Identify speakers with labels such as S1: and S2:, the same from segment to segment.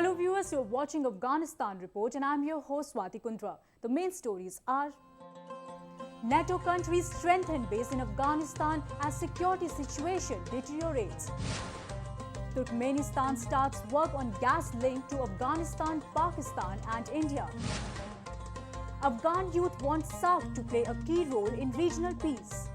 S1: Hello viewers, you're watching Afghanistan Report and I'm your host Swati Kundra. The main stories are: NATO countries strengthen base in Afghanistan as security situation deteriorates. Turkmenistan starts work on gas link to Afghanistan, Pakistan and India. Afghan youth want SAARC to play a key role in regional peace.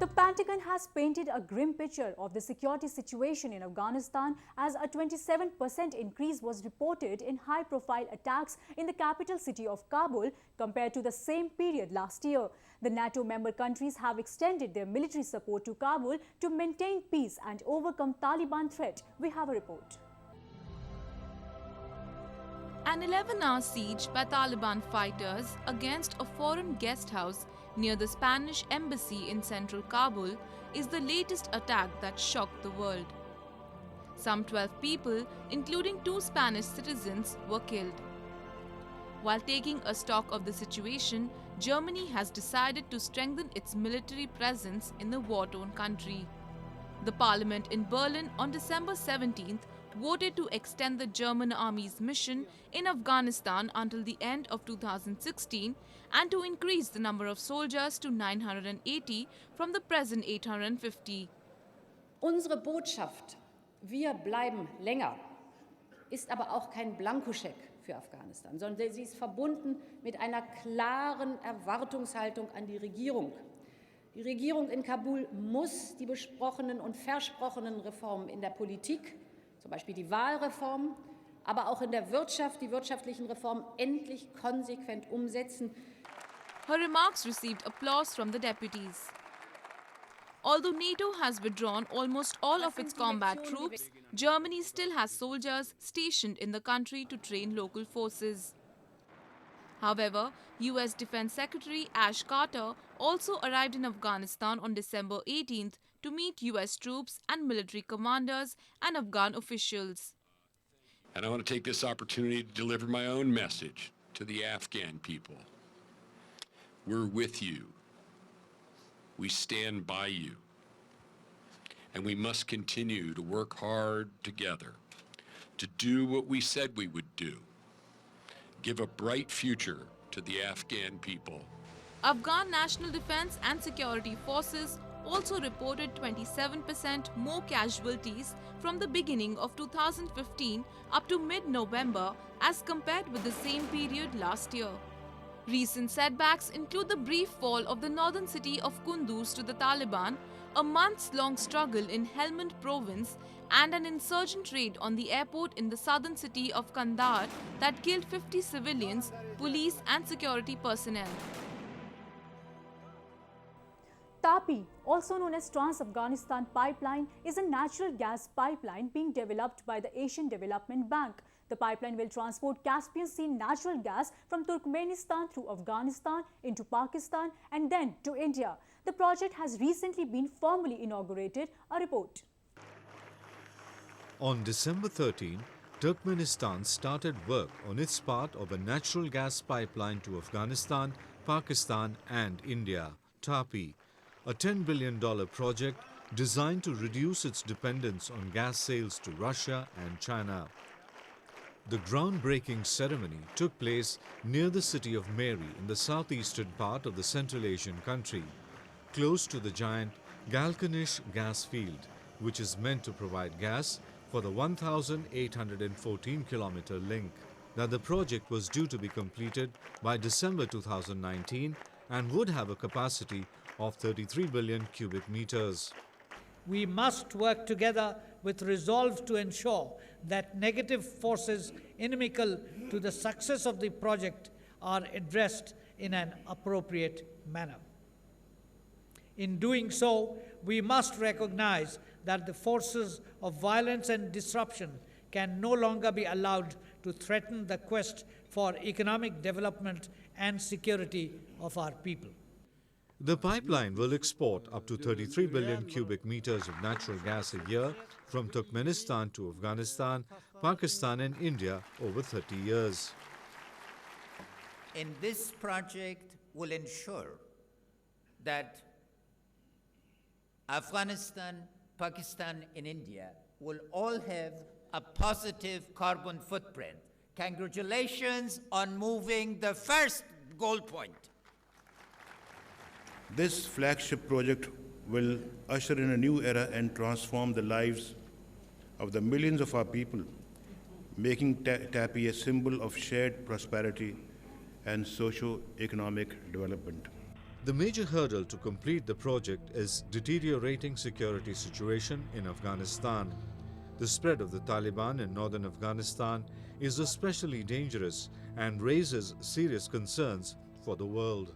S1: The Pentagon has painted a grim picture of the security situation in Afghanistan as a 27% increase was reported in high-profile attacks in the capital city of Kabul compared to the same period last year. The NATO member countries have extended their military support to Kabul to maintain peace and overcome Taliban threat. We have a report.
S2: An 11-hour siege by Taliban fighters against a foreign guest house near the Spanish embassy in central Kabul is the latest attack that shocked the world. Some 12 people, including 2 Spanish citizens, were killed. While taking a stock of the situation, Germany has decided to strengthen its military presence in the war-torn country. The parliament in Berlin on December 17th voted to extend the German army's mission in Afghanistan until the end of 2016 and to increase the number of soldiers to 980 from the present 850.
S3: Unsere Botschaft, wir bleiben länger, ist aber auch kein Blankoscheck für Afghanistan, sondern sie ist verbunden mit einer klaren Erwartungshaltung an die Regierung. Die Regierung in Kabul muss die besprochenen und versprochenen Reformen in der Politik, zum Beispiel die Wahlreform, aber auch in der Wirtschaft, die wirtschaftlichen Reformen endlich konsequent umsetzen.
S2: Her remarks received applause from the deputies. Although NATO has withdrawn almost all of its combat troops, Germany still has soldiers stationed in the country to train local forces. However, US Defense Secretary Ash Carter also arrived in Afghanistan on December 18th to meet US troops and military commanders and Afghan officials.
S4: And I want to take this opportunity to deliver my own message to the Afghan people. We're with you. We stand by you. And we must continue to work hard together to do what we said we would do. Give a bright future to the Afghan people.
S2: Afghan National Defense and Security Forces also reported 27% more casualties from the beginning of 2015 up to mid-November as compared with the same period last year. Recent setbacks include the brief fall of the northern city of Kunduz to the Taliban, a months-long struggle in Helmand province, and an insurgent raid on the airport in the southern city of Kandahar that killed 50 civilians, police and security personnel.
S1: TAPI, also known as Trans-Afghanistan Pipeline, is a natural gas pipeline being developed by the Asian Development Bank. The pipeline will transport Caspian Sea natural gas from Turkmenistan through Afghanistan into Pakistan and then to India. The project has recently been formally inaugurated. A report.
S5: On December 13, Turkmenistan started work on its part of a natural gas pipeline to Afghanistan, Pakistan and India, TAPI, a $10 billion project designed to reduce its dependence on gas sales to Russia and China. The groundbreaking ceremony took place near the city of Mary in the southeastern part of the Central Asian country, close to the giant Galkanish gas field, which is meant to provide gas for the 1,814-kilometer link. Now, the project was due to be completed by December 2019 and would have a capacity of 33 billion cubic meters.
S6: We must work together with resolve to ensure that negative forces inimical to the success of the project are addressed in an appropriate manner. In doing so, we must recognize that the forces of violence and disruption can no longer be allowed to threaten the quest for economic development and security of our people.
S5: The pipeline will export up to 33 billion cubic meters of natural gas a year from Turkmenistan to Afghanistan, Pakistan and India over 30 years.
S7: And this project will ensure that Afghanistan, Pakistan and India will all have a positive carbon footprint. Congratulations on moving the first goal point.
S8: This flagship project will usher in a new era and transform the lives of the millions of our people, making TAPI a symbol of shared prosperity and socio-economic development.
S5: The major hurdle to complete the project is deteriorating security situation in Afghanistan. The spread of the Taliban in northern Afghanistan is especially dangerous and raises serious concerns for the world.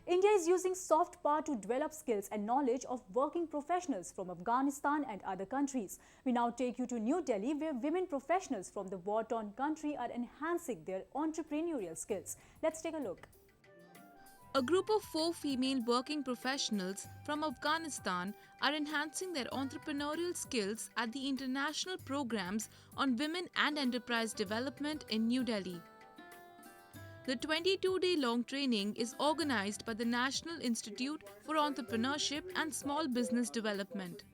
S1: India is using soft power to develop skills and knowledge of working professionals from Afghanistan and other countries. We now take you to New Delhi, where women professionals from the war-torn country are enhancing their entrepreneurial skills. Let's take a look.
S2: A group of 4 female working professionals from Afghanistan are enhancing their entrepreneurial skills at the international programs on women and enterprise development in New Delhi. The 22-day-long training is organized by the National Institute for Entrepreneurship and Small Business Development.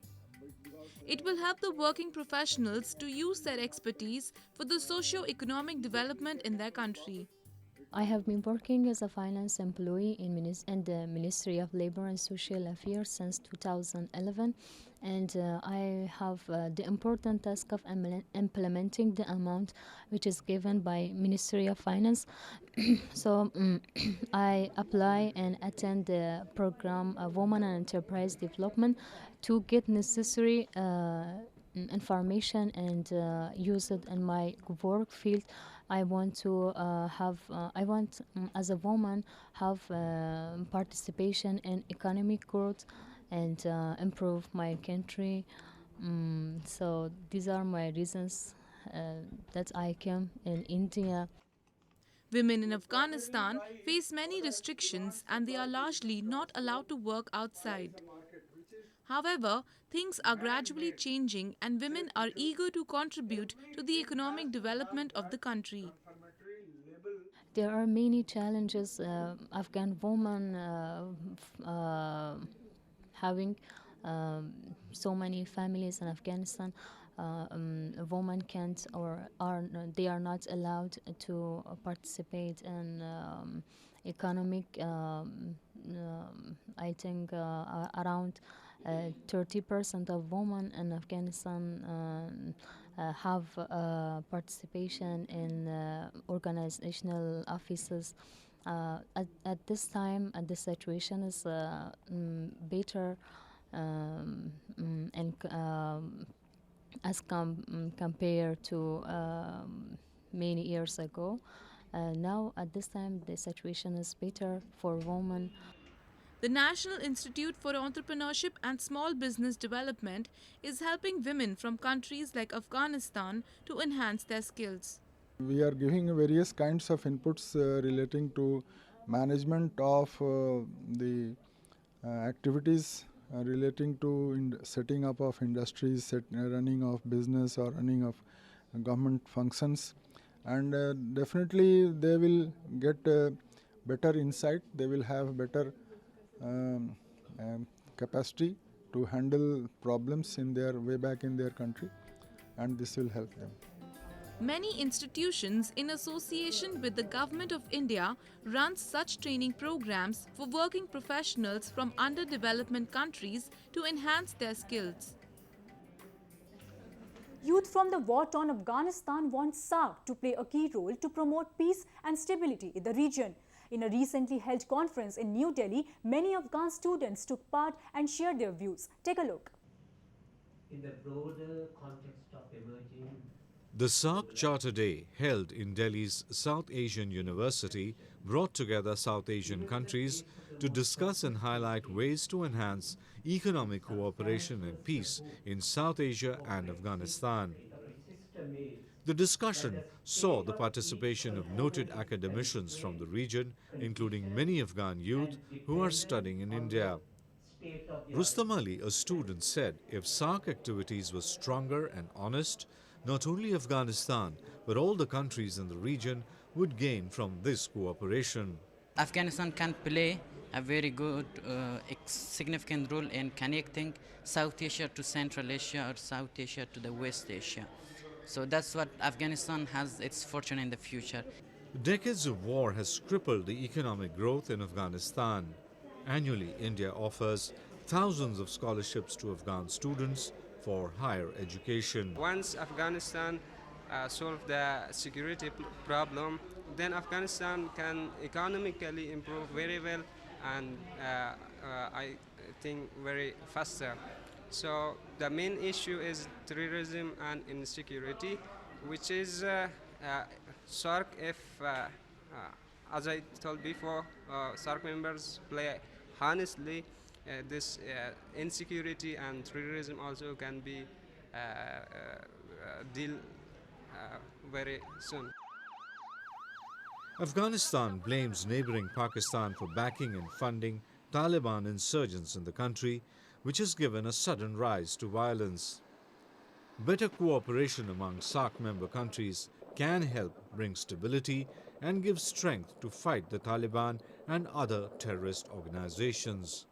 S2: It will help the working professionals to use their expertise for the socio-economic development in their country.
S9: I have been working as a finance employee in the Ministry of Labor and Social Affairs since 2011, and I have the important task of implementing the amount which is given by Ministry of Finance. So I apply and attend the program of Women and Enterprise Development to get necessary information and use it in my work field. I want to as a woman, have participation in economic growth and improve my country. So these are my reasons that I came in India.
S2: Women in Afghanistan face many restrictions and they are largely not allowed to work outside. However, things are gradually changing and women are eager to contribute to the economic development of the country.
S9: There are many challenges Afghan women having so many families in Afghanistan. Women can't they are not allowed to participate in economic. I think around 30% of women in Afghanistan have participation in organizational offices. At this time, the situation is better and as compared to many years ago. Now, at this time, the situation is better for women.
S2: The National Institute for Entrepreneurship and Small Business Development is helping women from countries like Afghanistan to enhance their skills.
S10: We are giving various kinds of inputs relating to management of the activities relating to setting up of industries, running of business or running of government functions. And definitely they will get better insight, they will have better capacity to handle problems in their way back in their country, and this will help them.
S2: Many institutions in association with the Government of India run such training programs for working professionals from underdeveloped countries to enhance their skills.
S1: Youth from the war-torn Afghanistan want SAARC to play a key role to promote peace and stability in the region. In a recently held conference in New Delhi, many Afghan students took part and shared their views. Take a look.
S11: In the broader context of emerging
S5: The SAARC Charter Day, held in Delhi's South Asian University, brought together South Asian countries to discuss and highlight ways to enhance economic cooperation and peace in South Asia and Afghanistan. The discussion saw the participation of noted academicians from the region, including many Afghan youth who are studying in India. Rustam Ali, a student, said if SAARC activities were stronger and honest, not only Afghanistan, but all the countries in the region would gain from this cooperation.
S12: Afghanistan can play a very good, significant role in connecting South Asia to Central Asia or South Asia to the West Asia. So that's what Afghanistan has its fortune in the future.
S5: Decades of war has crippled the economic growth in Afghanistan. Annually, India offers thousands of scholarships to Afghan students for higher education.
S13: Once Afghanistan solve the security problem, then Afghanistan can economically improve very well and I think very faster. So the main issue is terrorism and insecurity, which is SARC. If, as I told before, SARC members play honestly, this insecurity and terrorism also can be deal very soon.
S5: Afghanistan blames neighboring Pakistan for backing and funding Taliban insurgents in the country, which has given a sudden rise to violence. Better cooperation among SARC member countries can help bring stability and give strength to fight the Taliban and other terrorist organizations.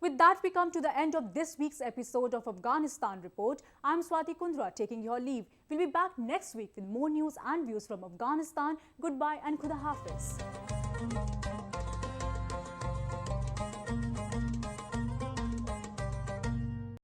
S1: With that, we come to the end of this week's episode of Afghanistan Report. I'm Swati Kundra taking your leave. We'll be back next week with more news and views from Afghanistan. Goodbye and Khuda Hafiz.